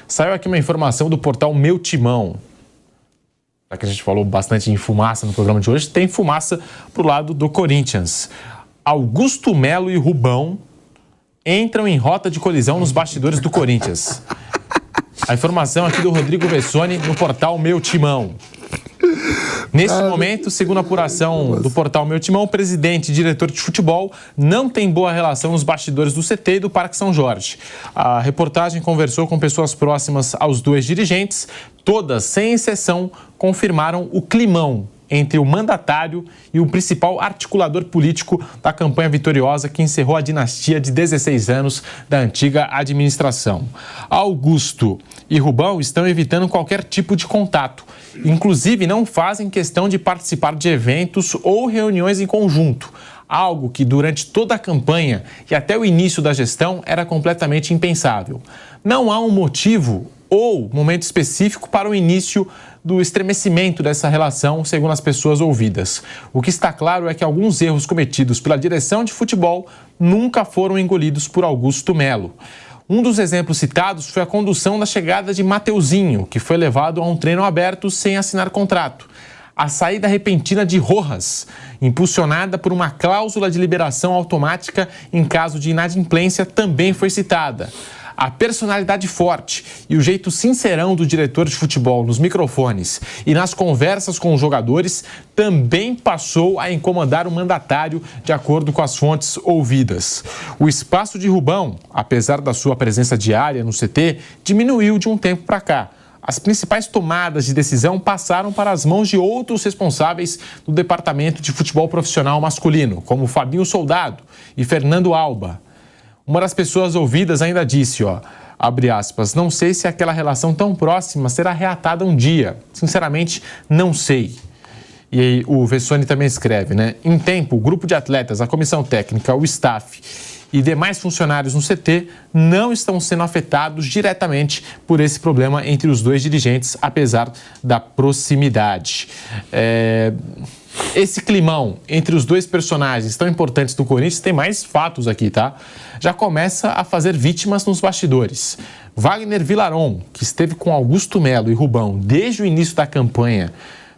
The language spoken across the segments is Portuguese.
Saiu aqui uma informação do portal Meu Timão. Já que a gente falou bastante em fumaça no programa de hoje, tem fumaça pro lado do Corinthians. Augusto Melo e Rubão entram em rota de colisão nos bastidores do Corinthians. A informação aqui do Rodrigo Bessoni no portal Meu Timão. Nesse momento, segundo a apuração do portal Meu Timão, o presidente e diretor de futebol não tem boa relação nos bastidores do CT e do Parque São Jorge. A reportagem conversou com pessoas próximas aos dois dirigentes. Todas, sem exceção, confirmaram o climão entre o mandatário e o principal articulador político da campanha vitoriosa que encerrou a dinastia de 16 anos da antiga administração. Augusto e Rubão estão evitando qualquer tipo de contato. Inclusive, não fazem questão de participar de eventos ou reuniões em conjunto. Algo que durante toda a campanha e até o início da gestão era completamente impensável. Não há um motivo ou momento específico para o início do estremecimento dessa relação, segundo as pessoas ouvidas. O que está claro é que alguns erros cometidos pela direção de futebol nunca foram engolidos por Augusto Melo. Um dos exemplos citados foi a condução da chegada de Mateuzinho, que foi levado a um treino aberto sem assinar contrato. A saída repentina de Rojas, impulsionada por uma cláusula de liberação automática em caso de inadimplência, também foi citada. A personalidade forte e o jeito sincerão do diretor de futebol nos microfones e nas conversas com os jogadores também passou a incomodar o mandatário, de acordo com as fontes ouvidas. O espaço de Rubão, apesar da sua presença diária no CT, diminuiu de um tempo para cá. As principais tomadas de decisão passaram para as mãos de outros responsáveis do departamento de futebol profissional masculino, como Fabinho Soldado e Fernando Alba. Uma das pessoas ouvidas ainda disse, abre aspas, não sei se aquela relação tão próxima será reatada um dia. Sinceramente, não sei. E aí o Vessoni também escreve, né? Em tempo, o grupo de atletas, a comissão técnica, o staff e demais funcionários no CT não estão sendo afetados diretamente por esse problema entre os dois dirigentes, apesar da proximidade. Esse climão entre os dois personagens tão importantes do Corinthians, tem mais fatos aqui, tá? Já começa a fazer vítimas nos bastidores. Wagner Villaron, que esteve com Augusto Melo e Rubão desde o início da campanha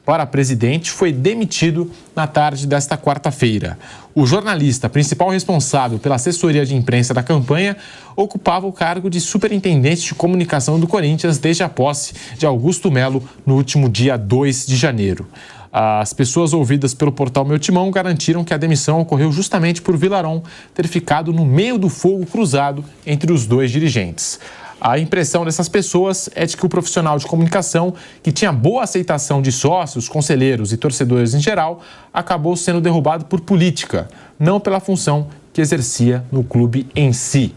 para presidente, foi demitido na tarde desta quarta-feira. O jornalista, principal responsável pela assessoria de imprensa da campanha, ocupava o cargo de superintendente de comunicação do Corinthians desde a posse de Augusto Melo no último dia 2 de janeiro. As pessoas ouvidas pelo portal Meu Timão garantiram que a demissão ocorreu justamente por Villaron ter ficado no meio do fogo cruzado entre os dois dirigentes. A impressão dessas pessoas é de que o profissional de comunicação, que tinha boa aceitação de sócios, conselheiros e torcedores em geral, acabou sendo derrubado por política, não pela função que exercia no clube em si.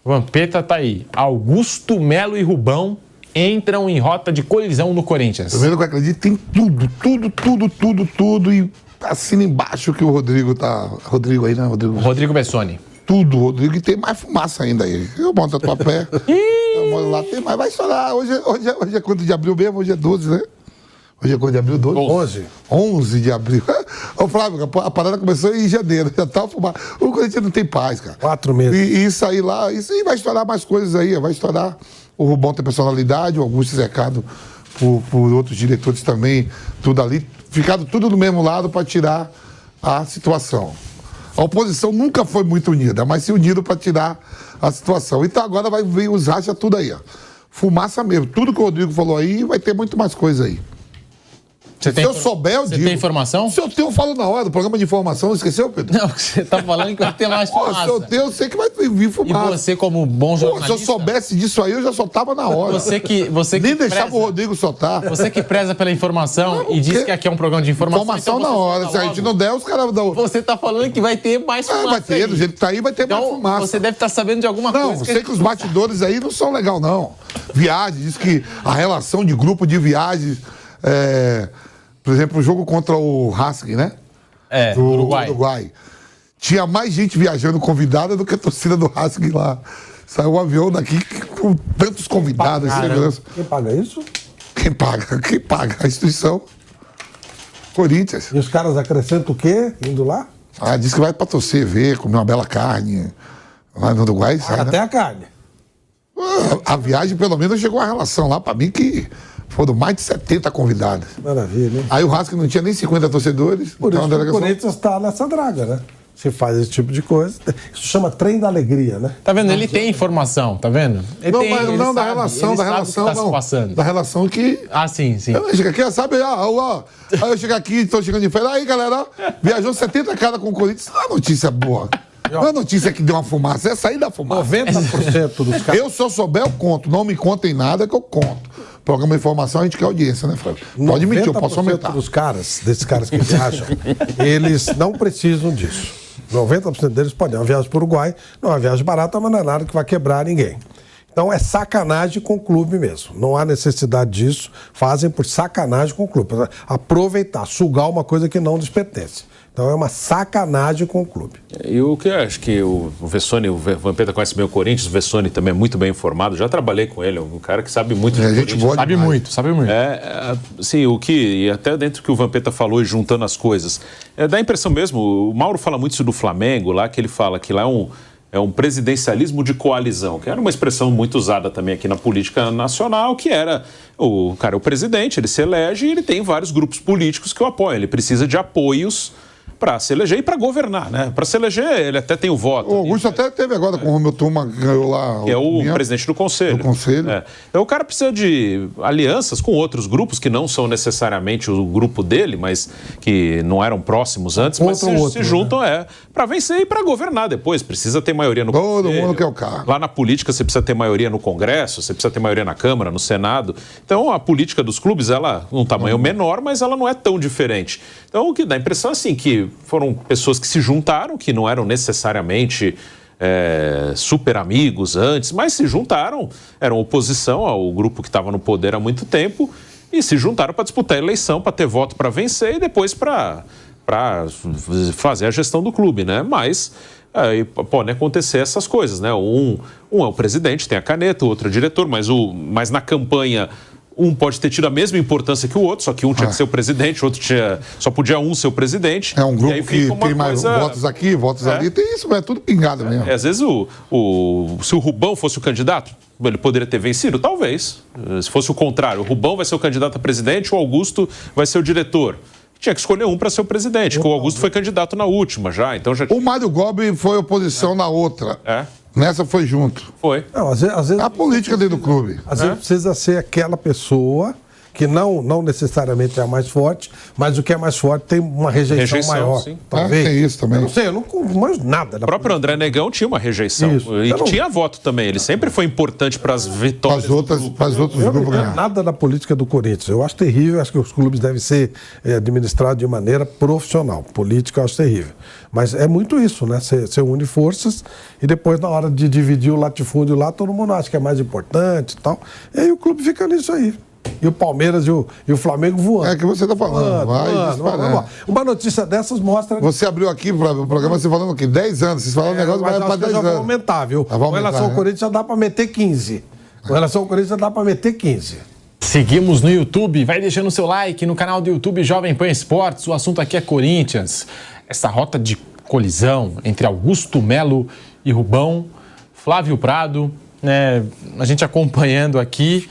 Vampeta tá aí. Augusto Melo e Rubão entram em rota de colisão no Corinthians. Primeiro que eu acredito, tem tudo. E assina embaixo que o Rodrigo tá... Rodrigo aí, né? Rodrigo Bessoni. Tudo, Rodrigo, e tem mais fumaça ainda aí. Eu monto a tua pé. Eu moro lá, tem mais. Vai estourar. Hoje é quanto de abril mesmo? Hoje é 12, né? Hoje é quanto de abril? 12? 11 de abril. Ô, Flávio, a parada começou em janeiro. Já tá fumado. O Corinthians não tem paz, cara. 4 meses. E isso aí lá, isso aí vai estourar mais coisas aí. Vai estourar. O Rubão tem personalidade, o Augusto cercado por outros diretores também, tudo ali. Ficado tudo do mesmo lado para tirar a situação. A oposição nunca foi muito unida, mas se uniram para tirar a situação. Então agora vai vir os racha tudo aí, fumaça mesmo. Tudo que o Rodrigo falou aí, vai ter muito mais coisa aí. Se eu souber, eu digo. Você tem informação? Se eu tenho, eu falo na hora do programa de informação. Esqueceu, Pedro? Não, você tá falando que vai ter mais fumaça. Se eu tenho, eu sei que vai vir fumaça. E você, como bom jornalista... se eu soubesse disso aí, eu já soltava na hora. Você que nem deixava o Rodrigo soltar. Você que preza pela informação e diz que aqui é um programa de informação... Informação então na hora. Se a gente não der, os caras dão... Você tá falando que vai ter mais fumaça. Vai ter, do jeito que tá aí, vai ter mais fumaça. Você deve estar sabendo de alguma coisa. Não, sei que os bastidores aí não são legal, não. Viagens, diz que a relação de grupo de viagens... Por exemplo, o jogo contra o Racing, né? Do Uruguai. Tinha mais gente viajando convidada do que a torcida do Racing lá. Saiu um avião daqui com tantos convidados. Quem paga isso? Quem paga? Quem paga? A instituição. Corinthians. E os caras acrescentam o quê? Indo lá? Diz que vai pra torcer, ver, comer uma bela carne. Lá no Uruguai, sai, Até né? a carne. A viagem, pelo menos, chegou a relação lá pra mim que foram mais de 70 convidados. Maravilha, hein? Aí o Racing não tinha nem 50 torcedores. Por então isso a que o delegação... Corinthians está nessa draga, né? Se faz esse tipo de coisa. Isso chama trem da alegria, né? Tá vendo? Ele tem informação, tá vendo? Ele Não, tem, mas ele não, da sabe, relação, ele da sabe o que relação, tá se não. passando. Da relação que... Ah, sim, sim. Eu chego aqui, sabe? Aí eu chego aqui, tô chegando de férias. Aí, galera, ó, viajou 70 caras com o Corinthians. Não é notícia boa. Não é notícia que deu uma fumaça, é sair da fumaça. 90% dos caras. Eu, se eu souber, eu conto. Não me contem nada que eu conto. Programa de informação, a gente quer audiência, né, Fábio? Pode mentir, eu posso aumentar. Desses caras que viajam, eles não precisam disso. 90% deles podem. É uma viagem para o Uruguai, não é uma viagem barata, mas não é nada que vai quebrar ninguém. Então é sacanagem com o clube mesmo. Não há necessidade disso. Fazem por sacanagem com o clube. Aproveitar, sugar uma coisa que não lhes pertence. Então é uma sacanagem com o clube. E o que eu acho que o Vessone, o Vampeta conhece bem o Corinthians, o Vessone também é muito bem informado, já trabalhei com ele, é um cara que sabe muito de Corinthians. Sabe muito, sabe muito. Sim, e até dentro do que o Vampeta falou e juntando as coisas, dá a impressão mesmo, o Mauro fala muito isso do Flamengo, lá que ele fala que lá é um presidencialismo de coalizão, que era uma expressão muito usada também aqui na política nacional, que era o cara é o presidente, ele se elege e ele tem vários grupos políticos que o apoiam, ele precisa de apoios para se eleger e para governar, né? Para se eleger, ele até tem o voto. O Augusto até teve agora com o Romeu Tuma, ganhou lá... Que é o presidente do Conselho. Do Conselho. Então o cara precisa de alianças com outros grupos que não são necessariamente o grupo dele, mas que não eram próximos antes, mas se juntam, para vencer e para governar depois. Precisa ter maioria no Conselho. Todo mundo quer o carro. Lá na política você precisa ter maioria no Congresso, você precisa ter maioria na Câmara, no Senado. Então a política dos clubes, ela um tamanho menor, mas ela não é tão diferente. Então o que dá a impressão assim que foram pessoas que se juntaram, que não eram necessariamente super amigos antes, mas se juntaram, eram oposição ao grupo que estava no poder há muito tempo e se juntaram para disputar a eleição, para ter voto para vencer e depois para fazer a gestão do clube, né? Mas podem acontecer essas coisas, né? Um é o presidente, tem a caneta, o outro é o diretor, mas na campanha um pode ter tido a mesma importância que o outro, só que um tinha que ser o presidente, o outro só podia um ser o presidente. É um grupo que tem mais votos aqui, votos ali, tem isso, é tudo pingado mesmo. Às vezes, se o Rubão fosse o candidato, ele poderia ter vencido? Talvez. Se fosse o contrário, o Rubão vai ser o candidato a presidente, o Augusto vai ser o diretor. Tinha que escolher um para ser o presidente, porque o Augusto foi candidato na última já, então já... O Mário Gobi foi oposição na outra. Nessa foi junto. Foi. Não, às vezes, a política dentro do clube. Às vezes precisa ser aquela pessoa que não necessariamente é a mais forte, mas o que é mais forte tem uma rejeição maior. Sim. Talvez. Tem isso também. Eu não sei, eu não manjo nada. O próprio André Negão tinha uma rejeição. Isso. E tinha voto também. Ele sempre foi importante para as vitórias. Para os outros Eu não grupos entendo ganhar. nada da política do Corinthians. Eu acho terrível, acho que os clubes devem ser administrados de maneira profissional. Política eu acho terrível. Mas é muito isso, né? Você une forças e depois, na hora de dividir o latifúndio lá, todo mundo acha que é mais importante e tal. E aí o clube fica nisso aí. E o Palmeiras e o Flamengo voando. É que você está falando. Uma notícia dessas mostra... Você abriu aqui o programa, você falando o quê? 10 anos. Vocês falaram um negócio, vai para 10 já anos. vai aumentar, viu? Com relação ao Corinthians já dá para meter 15. Com relação ao Corinthians já dá para meter 15. Seguimos no YouTube, vai deixando o seu like no canal do YouTube Jovem Pan Esportes. O assunto aqui é Corinthians. Essa rota de colisão entre Augusto Melo e Rubão, Flávio Prado, né, a gente acompanhando aqui.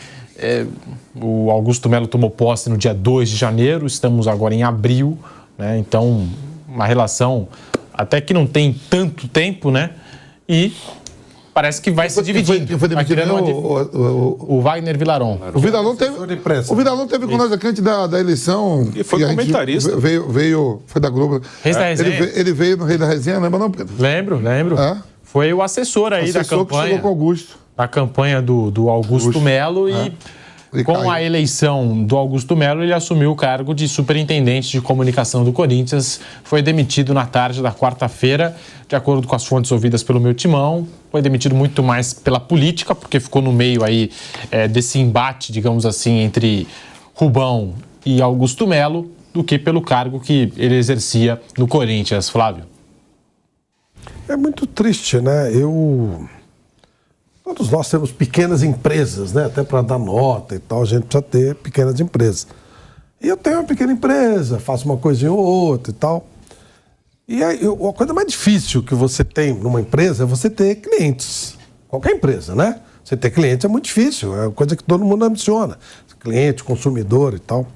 O Augusto Melo tomou posse no dia 2 de janeiro, estamos agora em abril, né? Então uma relação até que não tem tanto tempo, né? E parece que vai se dividindo. Quem foi demitido? O Wagner Vilaron. O Vilaron teve com nós aqui antes da eleição. E foi comentarista. Foi da Globo. Reis da Resenha. Ele veio no Rei da Resenha, lembra não, Pedro? Lembro. Foi o assessor aí da campanha. Que chegou com o Augusto. Da campanha do Augusto Melo e com a eleição do Augusto Melo, ele assumiu o cargo de superintendente de comunicação do Corinthians. Foi demitido na tarde da quarta-feira, de acordo com as fontes ouvidas pelo meu timão. Foi demitido muito mais pela política, porque ficou no meio aí desse embate, digamos assim, entre Rubão e Augusto Melo, do que pelo cargo que ele exercia no Corinthians. Flávio. É muito triste, né? Todos nós temos pequenas empresas, né? Até para dar nota e tal, a gente precisa ter pequenas empresas. E eu tenho uma pequena empresa, faço uma coisinha ou outra e tal. E aí, a coisa mais difícil que você tem numa empresa é você ter clientes. Qualquer empresa, né? Você ter clientes é muito difícil, é uma coisa que todo mundo ambiciona. Cliente, consumidor e tal.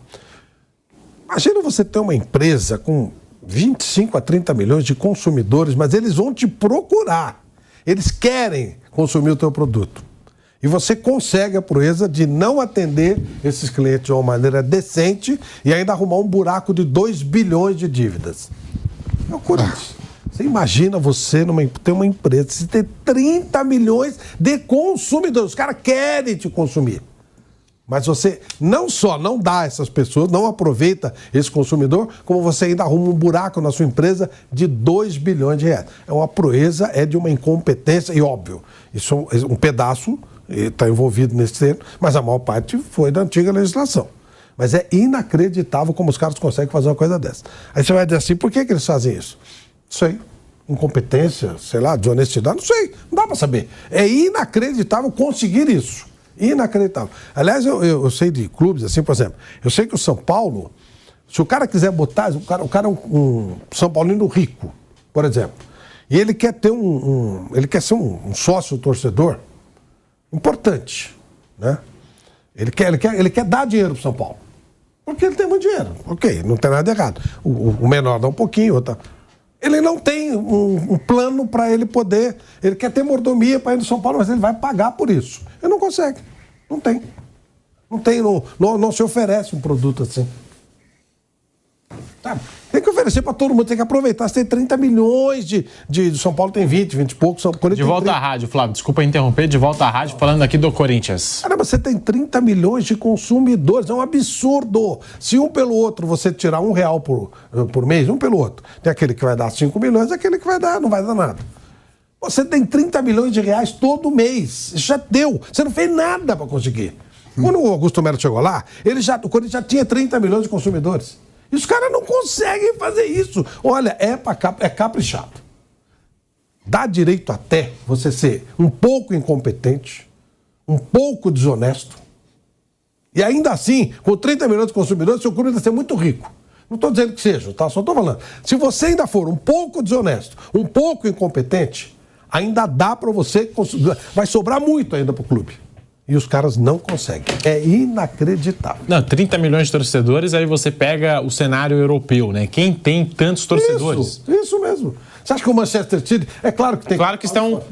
Imagina você ter uma empresa com 25 a 30 milhões de consumidores, mas eles vão te procurar. Eles querem consumir o teu produto. E você consegue a proeza de não atender esses clientes de uma maneira decente e ainda arrumar um buraco de 2 bilhões de dívidas. É o Corinthians. Você imagina você ter uma empresa, você ter 30 milhões de consumidores. Os caras querem te consumir. Mas você não só não dá a essas pessoas, não aproveita esse consumidor, como você ainda arruma um buraco na sua empresa de 2 bilhões de reais. É uma proeza, é de uma incompetência, e óbvio, isso é um pedaço está envolvido nesse termo, mas a maior parte foi da antiga legislação. Mas é inacreditável como os caras conseguem fazer uma coisa dessa. Aí você vai dizer assim, por que eles fazem isso? Não sei. Incompetência, sei lá, desonestidade, não sei. Não dá para saber. É inacreditável conseguir isso. Inacreditável. Aliás, eu sei de clubes, assim, por exemplo, eu sei que o São Paulo, se o cara quiser botar, o cara é um São Paulino rico, por exemplo, e ele quer ter ele quer ser um sócio torcedor importante, né? Ele quer dar dinheiro pro São Paulo. Porque ele tem muito dinheiro. Ok, não tem nada de errado. O menor dá um pouquinho, outra. Ele não tem um plano para ele poder. Ele quer ter mordomia para ir no São Paulo, mas ele vai pagar por isso. Ele não consegue. Não tem. Não se oferece um produto assim. Sabe? Tem que oferecer para todo mundo, tem que aproveitar. Você tem 30 milhões de São Paulo tem 20 e poucos. De volta à rádio, Flávio, desculpa interromper, de volta à rádio, falando aqui do Corinthians. Caramba, você tem 30 milhões de consumidores, é um absurdo. Se um pelo outro você tirar R$1 por mês, um pelo outro, tem aquele que vai dar 5 milhões, aquele que não vai dar nada. Você tem 30 milhões de reais todo mês, já deu, você não fez nada para conseguir. Quando o Augusto Melo chegou lá, o Corinthians já tinha 30 milhões de consumidores. E os caras não conseguem fazer isso. Olha, é caprichado. Dá direito até você ser um pouco incompetente, um pouco desonesto. E ainda assim, com 30 milhões de consumidores, seu clube vai ser muito rico. Não estou dizendo que seja, tá? Só estou falando. Se você ainda for um pouco desonesto, um pouco incompetente, ainda dá para você... Vai sobrar muito ainda para o clube. E os caras não conseguem. É inacreditável. Não, 30 milhões de torcedores, aí você pega o cenário europeu, né? Quem tem tantos torcedores? Isso mesmo. Você acha que o Manchester City... É claro que tem... Claro que estão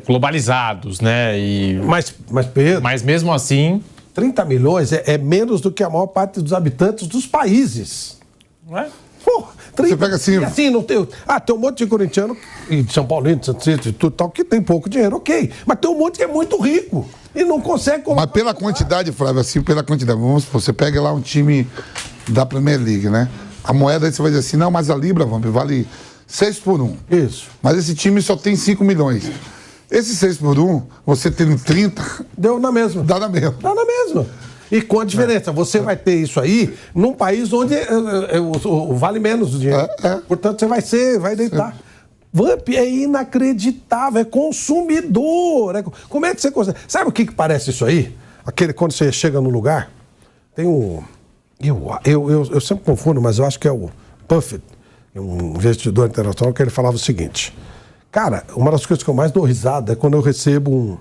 globalizados, né? Mas Pedro... Mas mesmo assim... 30 milhões é menos do que a maior parte dos habitantes dos países. Não é? Pô, 30, você pega assim... assim não tem, tem um monte de corintiano, e de São Paulino, de Santos e tudo tal, que tem pouco dinheiro, ok. Mas tem um monte que é muito rico e não consegue... Mas pela quantidade, Flávio, assim, pela quantidade, vamos supor, você pega lá um time da Premier League, né? A moeda aí você vai dizer assim, não, mas a Libra, vale 6 por 1. Isso. Mas esse time só tem 5 milhões. Esse 6 por 1, você tendo 30... Deu na mesma. Dá na mesma. Dá na mesma. E com a diferença, você vai ter isso aí num país onde vale menos o dinheiro. Portanto, você vai deitar. Vamp é inacreditável, é consumidor. Como é que você consegue? Sabe o que parece isso aí? Quando você chega no lugar, tem um... Eu sempre confundo, mas eu acho que é o Buffett, um investidor internacional, que ele falava o seguinte: cara, uma das coisas que eu mais dou risada é quando eu recebo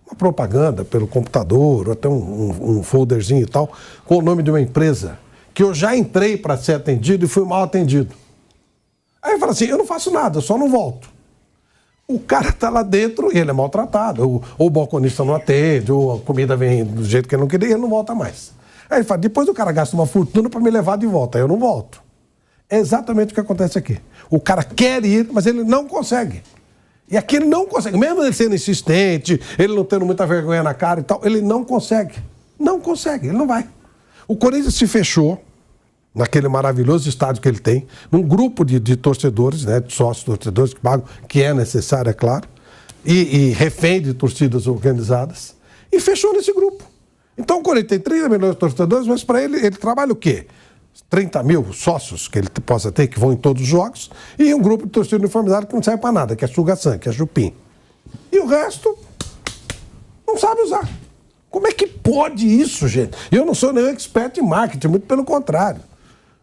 uma propaganda pelo computador, ou até um folderzinho e tal, com o nome de uma empresa, que eu já entrei para ser atendido e fui mal atendido. Aí eu falo assim, eu não faço nada, eu só não volto. O cara tá lá dentro e ele é maltratado, ou o balconista não atende, ou a comida vem do jeito que ele não queria e ele não volta mais. Aí ele fala, depois o cara gasta uma fortuna para me levar de volta, aí eu não volto. É exatamente o que acontece aqui. O cara quer ir, mas ele não consegue. E aqui ele não consegue, mesmo ele sendo insistente, ele não tendo muita vergonha na cara e tal, ele não consegue. Não consegue, ele não vai. O Corinthians se fechou naquele maravilhoso estádio que ele tem, num grupo de torcedores, né, de sócios torcedores que pagam, que é necessário, é claro, e refém de torcidas organizadas, e fechou nesse grupo. Então o Corinthians tem 30 milhões de torcedores, mas para ele trabalha o quê? 30 mil sócios que ele possa ter, que vão em todos os jogos, e um grupo de torcida uniformizada que não serve para nada, que é suga-sangue, que é chupim. E o resto não sabe usar. Como é que pode isso, gente? Eu não sou nenhum expert em marketing, muito pelo contrário.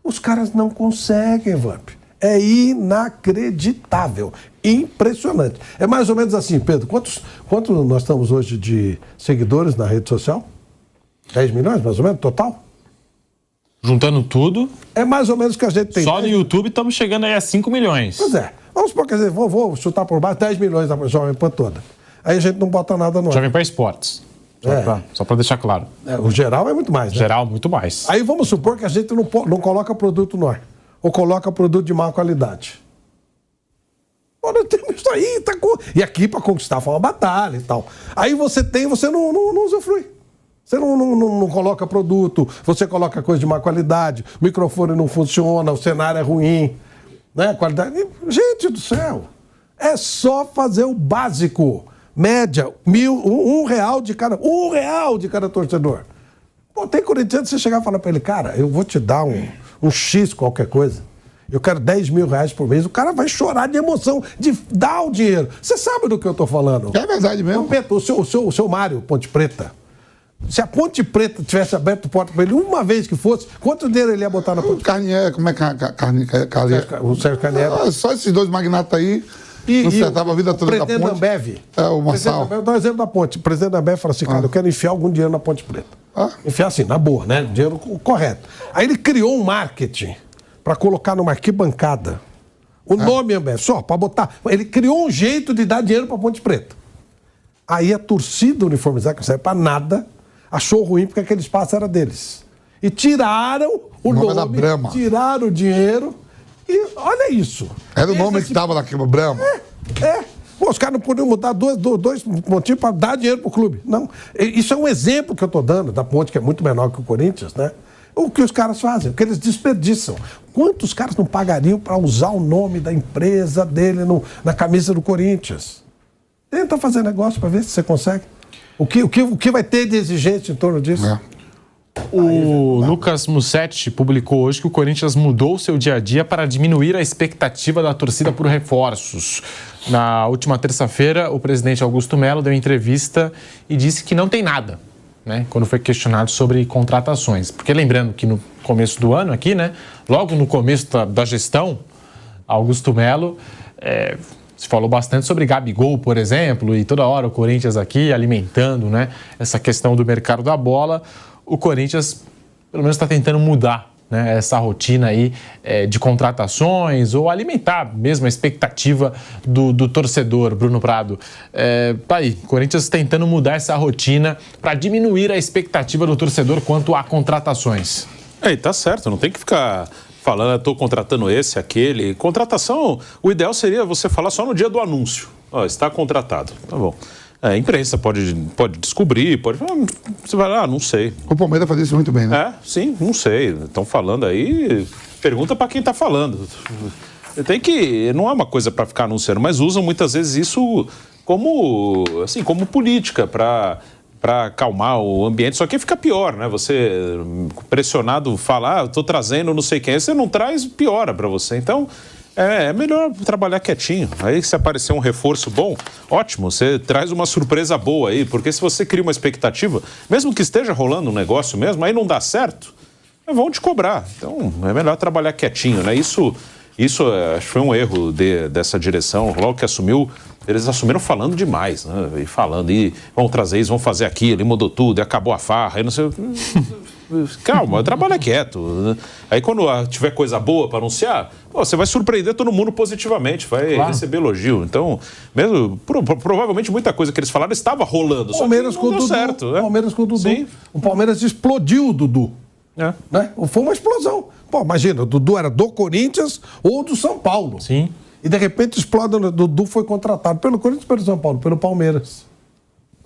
Os caras não conseguem, Vamp. É inacreditável. Impressionante. É mais ou menos assim, Pedro. Quantos nós estamos hoje de seguidores na rede social? 10 milhões, mais ou menos, total? Juntando tudo, É mais ou menos que a gente tem. só no YouTube estamos chegando aí a 5 milhões. Pois é. Vamos supor, quer dizer, vou chutar por baixo 10 milhões da Jovem Pan toda. Aí a gente não bota nada no ar. Jovem Pan Esportes. Só para deixar claro. O geral é muito mais, né? Geral, muito mais. Aí vamos supor que a gente não coloca produto no ar. Ou coloca produto de má qualidade. Olha, temos isso aí, e aqui para conquistar foi uma batalha e tal. Aí você não usufrui. Você não coloca produto, você coloca coisa de má qualidade, o microfone não funciona, o cenário é ruim, né? Qualidade. Gente do céu, é só fazer o básico. Média, R$1 de cada. R$1 de cada torcedor. Pô, tem corintiano, você chegar e falar para ele, cara, eu vou te dar um X qualquer coisa. Eu quero R$10 mil por mês. O cara vai chorar de emoção de dar o dinheiro. Você sabe do que eu tô falando? É verdade mesmo. O seu Mário Ponte Preta, se a Ponte Preta tivesse aberto a porta para ele uma vez que fosse, quanto dinheiro ele ia botar na Ponte Preta? Como é que O Sérgio Carnieri. Só esses dois magnatas aí não acertava a vida toda da Presidente Ponte. da Ambev. O Massal. Vou dar um exemplo da Ponte. O presidente da Ambev fala assim, cara, eu quero enfiar algum dinheiro na Ponte Preta. Enfiar assim, na boa, né? Dinheiro correto. Aí ele criou um marketing para colocar numa arquibancada o nome Ambev, só para botar. Ele criou um jeito de dar dinheiro para Ponte Preta. Aí a torcida uniformizada, que não serve para nada, achou ruim porque aquele espaço era deles. E tiraram o nome da Brahma. Tiraram o dinheiro e olha isso. Era o nome que estava naquele Brahma. Pô, os caras não podiam mudar dois motivos para dar dinheiro pro clube. Não. Isso é um exemplo que eu tô dando da Ponte, que é muito menor que o Corinthians, né? O que os caras fazem, o que eles desperdiçam. Quantos caras não pagariam para usar o nome da empresa dele na camisa do Corinthians? Tenta fazer negócio para ver se você consegue. O que vai ter de exigência em torno disso? O Lucas Mussetti publicou hoje que o Corinthians mudou seu dia a dia para diminuir a expectativa da torcida por reforços. Na última terça-feira, o presidente Augusto Melo deu entrevista e disse que não tem nada, né, quando foi questionado sobre contratações. Porque lembrando que no começo do ano aqui, né, logo no começo da gestão, Augusto Melo se falou bastante sobre Gabigol, por exemplo, e toda hora o Corinthians aqui alimentando, né, essa questão do mercado da bola. O Corinthians, pelo menos, está tentando mudar, né, essa rotina aí de contratações ou alimentar mesmo a expectativa do torcedor, Bruno Prado. Tá aí, o Corinthians tentando mudar essa rotina para diminuir a expectativa do torcedor quanto a contratações. E tá certo, não tem que ficar falando, estou contratando esse, aquele. Contratação, o ideal seria você falar só no dia do anúncio. Está contratado, tá bom. A imprensa pode descobrir, pode falar, você vai lá, não sei. O Palmeiras fazia isso muito bem, né? Sim, não sei. Estão falando aí, pergunta para quem está falando. Não é uma coisa para ficar anunciando, mas usam muitas vezes isso como política, para acalmar o ambiente. Só que fica pior, né? Você pressionado falar, estou trazendo não sei quem, você não traz, piora para você. Então, é melhor trabalhar quietinho. Aí, se aparecer um reforço bom, ótimo, você traz uma surpresa boa aí, porque se você cria uma expectativa, mesmo que esteja rolando um negócio mesmo, aí não dá certo, vão te cobrar. Então, é melhor trabalhar quietinho, né? Isso acho que foi um erro dessa direção. Logo que assumiu, eles assumiram falando demais, né? E falando, vão trazer isso, vão fazer aquilo, e mudou tudo, e acabou a farra, e não sei... Calma, trabalha quieto, né? Aí quando tiver coisa boa para anunciar, você vai surpreender todo mundo positivamente, vai receber elogio. Então, mesmo, provavelmente muita coisa que eles falaram estava rolando, só que não deu certo. Palmeiras com o Dudu. Sim. O Palmeiras explodiu o Dudu. Né? Foi uma explosão. Pô, imagina, o Dudu era do Corinthians ou do São Paulo. Sim. E de repente explode, o Dudu foi contratado pelo Corinthians, pelo São Paulo, pelo Palmeiras.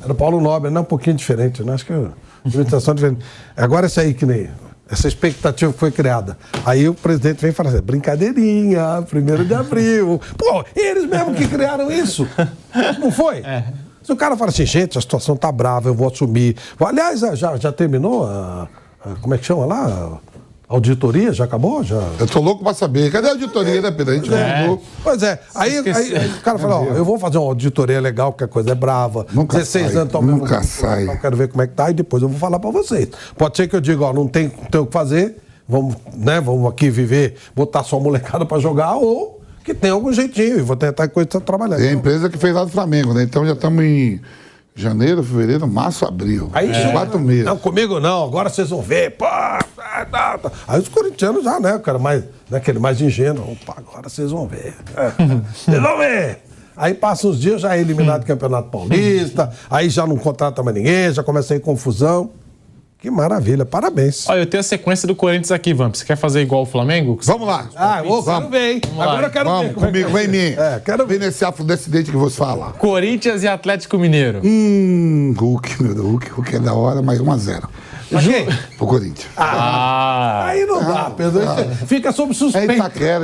Era o Paulo Nobre, não, um pouquinho diferente, né? Acho que a limitação diferente. Agora essa aí, que nem essa expectativa que foi criada. Aí o presidente vem e fala assim, brincadeirinha, 1º de abril. Pô, eles mesmo que criaram isso. Não foi? Se o cara fala assim, gente, a situação tá brava, eu vou assumir. Aliás, já terminou como é que chama lá? Auditoria? Já acabou? Eu tô louco pra saber. Cadê a auditoria, né, Pedro? A gente não. Pois é. Aí o cara fala, eu vou fazer uma auditoria legal, porque a coisa é brava. Nunca 16 sai, anos, nunca sai. Eu quero ver como é que tá e depois eu vou falar pra vocês. Pode ser que eu diga, não tem o que fazer, vamos aqui viver, botar só a molecada para jogar, ou que tem algum jeitinho, e vou tentar coisa trabalhar. É a empresa que fez lá do Flamengo, né? Então já estamos em janeiro, fevereiro, março, abril. Aí 4 meses. Não, comigo não, agora vocês vão ver. Pô, Aí os corintianos já, né? O cara mais, aquele mais ingênuo. Opa, agora vocês vão ver. Vocês vão ver. Aí passa uns dias, já é eliminado do Campeonato Paulista, aí já não contrata mais ninguém, já começa a ir confusão. Que maravilha, parabéns. Olha, eu tenho a sequência do Corinthians aqui, Vamp. Você quer fazer igual o Flamengo? Vamos lá. Quero ver, hein? Agora eu quero ver. Comigo, vem em mim. Quero ver. Vem nesse afrodescendente que você fala. Corinthians e Atlético Mineiro. Hulk, meu Deus. Hulk é da hora, mas 1-0. Pro Corinthians. Aí não dá, Pedro. Fica sob É suspeita. Itaquera,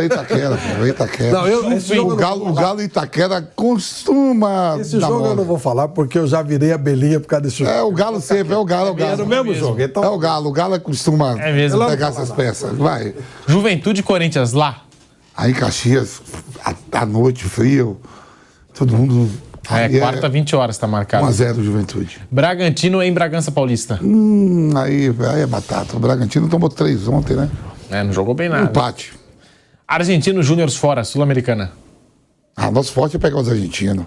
pô, Itaquera. Não, esse jogo o Galo Itaquera costuma. Esse dar jogo eu mole. não vou falar porque eu já virei abelhinha por causa desse jogo. É o Galo sempre, é o Galo. É no mesmo jogo. Então, É o Galo costuma É mesmo. pegar essas peças. Vai. Juventude e Corinthians lá. Aí em Caxias, à noite, frio, todo mundo. Aí Quarta, 20 horas tá marcado. 1-0 Juventude. Bragantino em Bragança Paulista. Aí é batata. O Bragantino tomou 3 ontem, né? Não jogou bem nada. Empate. Argentino Júniors fora, Sul-Americana. Nosso forte é pegar os argentinos.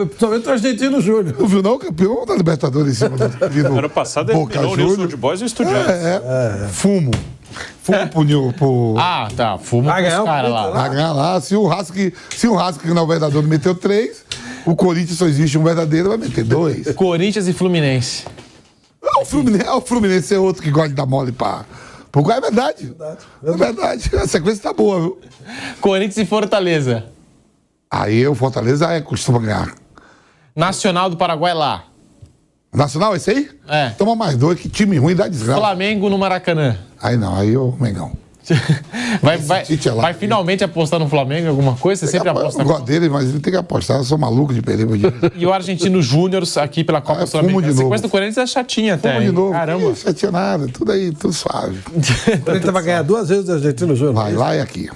Principalmente o Argentino Júnior. Não viu não? Campeão da Libertadores em cima do Ano passado Boca eliminou o Nilson Júnior. de Boys e o Estudiantes. Fumo pro Tá. Fumo Vai com ganhar os caras lá. Vai ganhar lá. Se o Husky que não é o verdadeiro, meteu 3, o Corinthians só existe um verdadeiro, vai meter 2. Corinthians e Fluminense. O Fluminense é outro que gosta de dar mole pro Guai, é verdade. É verdade. A sequência tá boa, viu? Corinthians e Fortaleza. Aí o Fortaleza costuma ganhar. Nacional do Paraguai lá. Nacional, esse aí? É. Toma mais 2, que time ruim dá desgraça. Flamengo no Maracanã. Aí não, aí o Mengão. Tite é lá. Vai finalmente apostar no Flamengo em alguma coisa? Você sempre aposta Eu gosto dele, mas ele tem que apostar. Eu sou maluco de perder meu dinheiro. E o Argentino Júnior aqui pela Copa fumo Sul-Americana. de A novo. sequência do Corinthians é chatinha até. Vamos de hein? novo. Caramba. Isso, não tinha nada. Tudo aí, tudo suave. O Corinthians vai ganhar 2 vezes o Argentino Júnior. Vai lá e aqui.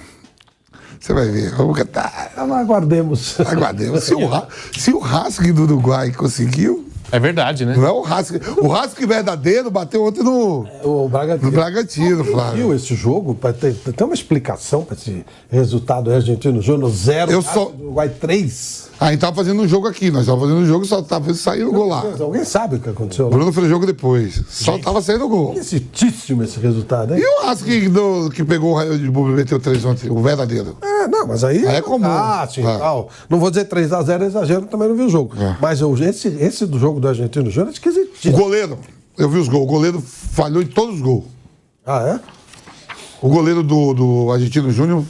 Você vai ver. Vamos cantar. Então, aguardemos. Aguardemos. Se o Husky do Uruguai conseguiu, É verdade, né? não é o Husky. O Husky verdadeiro bateu ontem no O Bragantino. Bragantino, Flávio. Viu esse jogo? Tem uma explicação para esse resultado Argentino Júnior 0, Uruguai 3. A gente tava fazendo um jogo aqui. Nós tava fazendo um jogo e só tava saindo o gol lá. Alguém sabe o que aconteceu O lá? Bruno fez o jogo depois. Só tava saindo o gol. Esquisitíssimo esse resultado, hein? E o Husky que pegou o Raio de Bubu e meteu 3 ontem, o verdadeiro. Não, mas aí É comum. Sim, tal. Não vou dizer 3-0, é exagero, também não vi o jogo. Mas esse do jogo do Argentino Júnior é O esquisitíssimo. goleiro, eu vi os gols. O goleiro falhou em todos os gols. É? O goleiro do Argentino Júnior,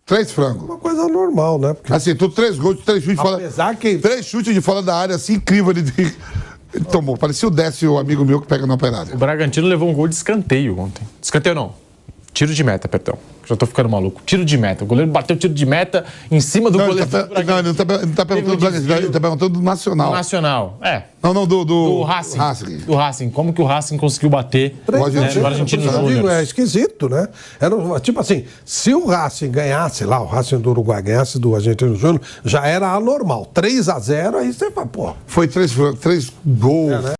3 frangos. Uma coisa normal, né? Porque Assim, 3 gols, 3 chutes de fora. apesar que... 3 chutes de fora da área, assim, incrível. Ele tomou. Parecia o Décio, o amigo meu que pega na operária. O Bragantino levou um gol de escanteio ontem. Escanteio não. Tiro de meta, perdão. Já tô ficando maluco. Tiro de meta. O goleiro bateu tiro de meta em cima do goleiro. Ele não tá perguntando do Bragantino, ele tá perguntando do Nacional. Nacional. Não, Do Racing. Do Racing. Como que o Racing conseguiu bater O Argentino Eu digo, Júnior? é esquisito, né? Tipo assim, se o Racing ganhasse lá, o Racing do Uruguai ganhasse do Argentino Júnior, já era anormal. 3-0, aí você fala, pô. Foi 3 gols.